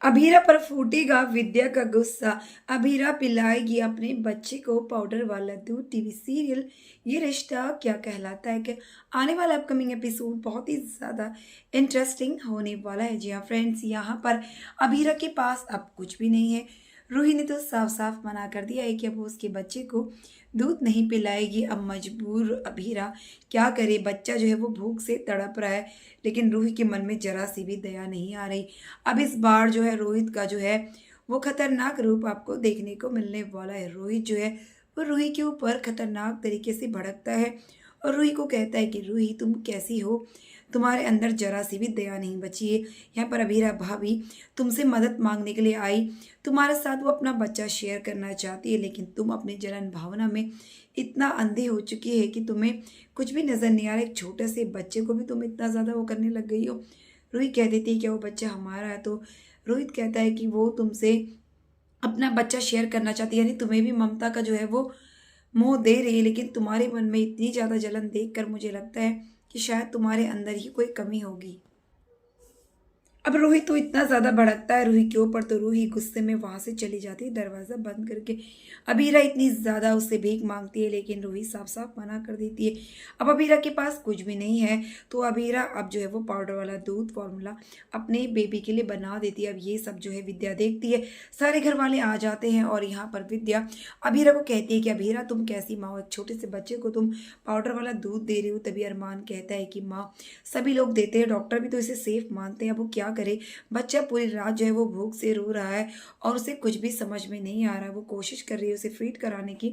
अभीरा पर फूटेगा विद्या का गुस्सा। अभीरा पिलाएगी अपने बच्चे को पाउडर वाला दूध। टीवी सीरियल ये रिश्ता क्या कहलाता है कि आने वाला अपकमिंग एपिसोड बहुत ही ज़्यादा इंटरेस्टिंग होने वाला है। जी हाँ फ्रेंड्स, यहाँ पर अभीरा के पास अब कुछ भी नहीं है। रूही ने तो साफ साफ मना कर दिया है कि अब वो उसके बच्चे को दूध नहीं पिलाएगी। अब मजबूर अभीरा क्या करे, बच्चा जो है वो भूख से तड़प रहा है, लेकिन रूही के मन में जरा सी भी दया नहीं आ रही। अब इस बार जो है रोहित का जो है वो खतरनाक रूप आपको देखने को मिलने वाला है। रोहित जो है वो रूही के ऊपर खतरनाक तरीके से भड़कता है और रूही को कहता है कि रूही तुम कैसी हो, तुम्हारे अंदर जरा सी भी दया नहीं बची है। यहाँ पर अभीरा भाभी तुमसे मदद मांगने के लिए आई, तुम्हारे साथ वो अपना बच्चा शेयर करना चाहती है, लेकिन तुम अपनी जलन भावना में इतना अंधे हो चुकी है कि तुम्हें कुछ भी नज़र नहीं आ रहा। एक छोटे से बच्चे को भी तुम इतना ज़्यादा वो करने लग गई हो। रूही कह देती है कि वो बच्चा हमारा है, तो रोहित कहता है कि वो तुमसे अपना बच्चा शेयर करना चाहती है, यानी तुम्हें भी ममता का जो है वो मोह दे रही है, लेकिन तुम्हारे मन में इतनी ज़्यादा जलन देखकर मुझे लगता है कि शायद तुम्हारे अंदर ही कोई कमी होगी। अब रूही तो इतना ज़्यादा भड़कता है रूही के ऊपर, तो रूही गुस्से में वहाँ से चली जाती है दरवाज़ा बंद करके। अबीरा इतनी ज़्यादा उससे भीख मांगती है, लेकिन रूही साफ साफ मना कर देती है। अब अबीरा के पास कुछ भी नहीं है, तो अबीरा अब जो है वो पाउडर वाला दूध फॉर्मूला अपने बेबी के लिए बना देती है। अब ये सब जो है विद्या देखती है, सारे घर वाले आ जाते हैं और यहाँ पर विद्या अबीरा को कहती है कि अबीरा तुम कैसी माँ हो, एक छोटे से बच्चे को तुम पाउडर वाला दूध दे रही हो। तभी अरमान कहता है कि माँ सभी लोग देते हैं, डॉक्टर भी तो इसे सेफ मानते हैं, अब वो क्या करे। बच्चा पूरी रात जो है वो भूख से रो रहा है और उसे कुछ भी समझ में नहीं आ रहा है। वो कोशिश कर रही है उसे फीड कराने की,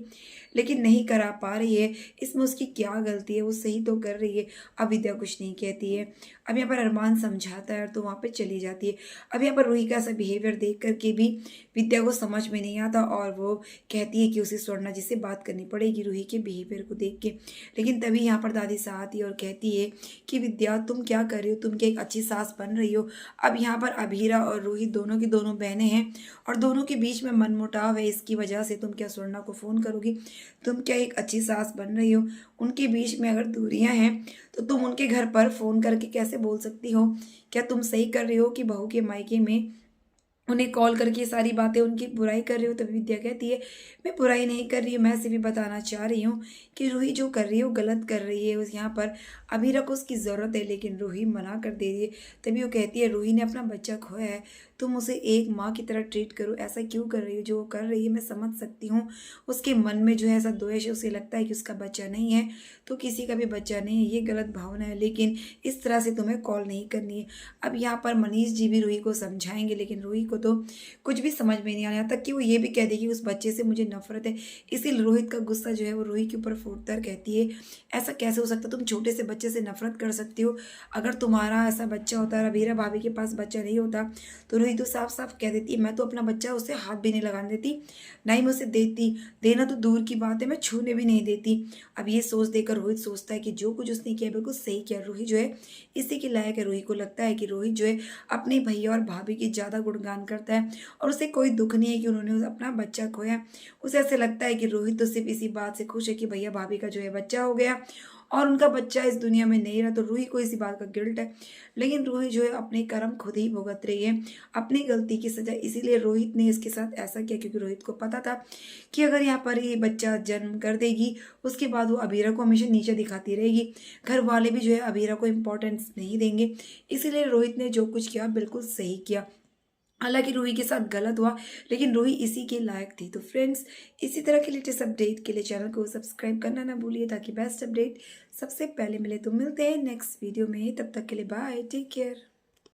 लेकिन नहीं करा पा रही है। इसमें उसकी क्या गलती है, वो सही तो कर रही है। अब विद्या कुछ नहीं कहती है। अब यहाँ पर अरमान समझाता है तो वहाँ पे चली जाती है। अब यहाँ पर रूही का ऐसा बिहेवियर देख करके भी विद्या को समझ में नहीं आता और वो कहती है कि उसे स्वर्णा जी से बात करनी पड़ेगी रूही के बिहेवियर को देख के। लेकिन तभी यहाँ पर दादी साथ आती है और कहती है कि विद्या तुम क्या कर रही हो, तुम क्या एक अच्छी सास बन रही हो। अब यहाँ पर अभीरा और रूही दोनों की दोनों बहनें हैं और दोनों के बीच में मनमुटाव है, इसकी वजह से तुम क्या स्वर्णा को फ़ोन करोगी, तुम क्या एक अच्छी सास बन रही हो। उनके बीच में अगर दूरियां हैं तो तुम उनके घर पर फ़ोन करके कैसे बोल सकती हो, क्या तुम सही कर रही हो कि बहू के मायके में उन्हें कॉल करके सारी बातें उनकी बुराई कर रही हो। तभी विद्या कहती है मैं बुराई नहीं कर रही हूँ, मैं सिर्फ बताना चाह रही हूँ कि रूही जो कर रही है वो गलत कर रही है। उस यहाँ पर अभीरा को उसकी ज़रूरत है, लेकिन रूही मना कर दे रही है। तभी वो कहती है रूही ने अपना बच्चा खोया है, तुम उसे एक माँ की तरह ट्रीट करो, ऐसा क्यों कर रही हो। जो वो कर रही है मैं समझ सकती हूँ, उसके मन में जो है ऐसा द्वेष है, उसे लगता है कि उसका बच्चा नहीं है तो किसी का भी बच्चा नहीं है, ये गलत भावना है, लेकिन इस तरह से तुम्हें कॉल नहीं करनी है। अब यहाँ पर मनीष जी भी रूही को समझाएंगे, लेकिन रूही को तो कुछ भी समझ में नहीं आया, तक कि वो ये भी कह देगी उस बच्चे से मुझे नफरत है। इसीलिए रोहित का गुस्सा जो है वो रूही के ऊपर फूटता है, कहती है ऐसा कैसे हो सकता है, तुम छोटे से बच्चे से नफरत कर सकती हो। अगर तुम्हारा ऐसा बच्चा होता, रबीरा भाभी के पास बच्चा नहीं होता, तो रूही तो साफ साफ कह देती है मैं तो अपना बच्चा उसे हाथ भी नहीं लगाने देती, ना ही मैं उसे देती, देना तो दूर की बात है मैं छूने भी नहीं देती। अब ये सोच देकर रोहित सोचता है कि जो कुछ उसने किया बिल्कुल सही किया। रूही जो है इसी के लायक है। रूही को लगता है कि रोहित जो है अपने भैया और भाभी की ज़्यादा गुणगान करता है और उसे कोई दुख नहीं है कि उन्होंने अपना बच्चा खोया। उसे ऐसे लगता है कि रोहित तो सिर्फ इसी बात से खुश है कि भैया भाभी का जो है बच्चा हो गया और उनका बच्चा इस दुनिया में नहीं रहा, तो रूही को इसी बात का गिल्ट है। लेकिन रूही जो है अपने कर्म खुद ही भुगत रही है, अपनी गलती की सजा। इसीलिए रोहित ने इसके साथ ऐसा किया, क्योंकि रोहित को पता था कि अगर यहाँ पर ये बच्चा जन्म कर देगी उसके बाद वो अबीरा को हमेशा नीचे दिखाती रहेगी, घर वाले भी जो है अबीरा को इम्पोर्टेंस नहीं देंगे। इसीलिए रोहित ने जो कुछ किया बिल्कुल सही किया। हालांकि रूही के साथ गलत हुआ, लेकिन रूही इसी के लायक थी। तो फ्रेंड्स, इसी तरह के लेटेस्ट अपडेट के लिए चैनल को सब्सक्राइब करना ना भूलिए, ताकि बेस्ट अपडेट सबसे पहले मिले। तो मिलते हैं नेक्स्ट वीडियो में, तब तक के लिए बाय, टेक केयर।